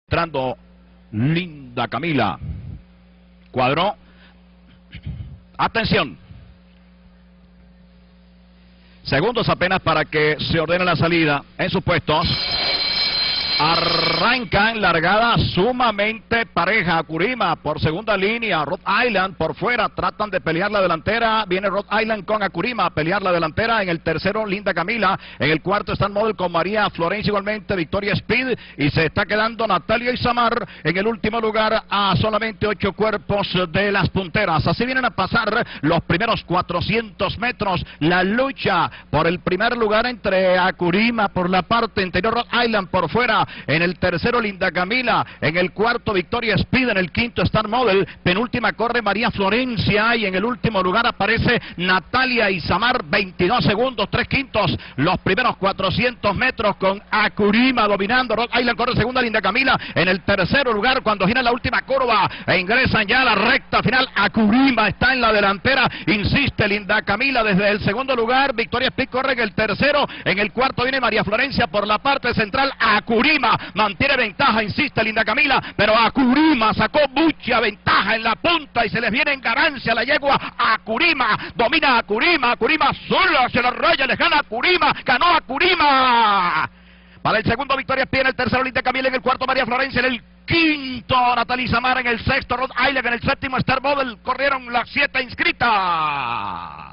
Entrando Linda Camila. Cuadró. Atención. Segundos apenas para que se ordene la salida en sus puestos. Arrancan largada sumamente pareja. Acurima por segunda línea, Rhode Island por fuera, tratan de pelear la delantera. Viene Rhode Island con Acurima a pelear la delantera. En el tercero Linda Camila, en el cuarto Star Model con María Florencia igualmente, Victoria Speed, y se está quedando Natalia Isamar en el último lugar a solamente 8 cuerpos de las punteras. Así vienen a pasar los primeros 400 metros. La lucha por el primer lugar entre Acurima por la parte interior, Rhode Island por fuera. En el tercero Linda Camila, en el cuarto Victoria Speed, en el quinto Star Model, penúltima corre María Florencia y en el último lugar aparece Natalia Isamar, 22 segundos, 3 quintos, los primeros 400 metros con Acurima dominando. Rhode Island corre segunda, Linda Camila en el tercero lugar cuando gira la última curva e ingresan ya a la recta final. Acurima está en la delantera, insiste Linda Camila desde el segundo lugar, Victoria Speed corre en el tercero, en el cuarto viene María Florencia por la parte central. Acurima mantiene ventaja, insiste Linda Camila, pero Acurima sacó mucha ventaja en la punta y se les viene en ganancia la yegua. Acurima domina Acurima, Acurima solo hacia la raya, les gana Acurima, ganó Acurima. Para el segundo Victoria Speed, en el tercero Linda Camila, en el cuarto María Florencia, en el quinto Natalia Isamar, en el sexto Rhode Island, en el séptimo Star Model, corrieron las 7 inscritas.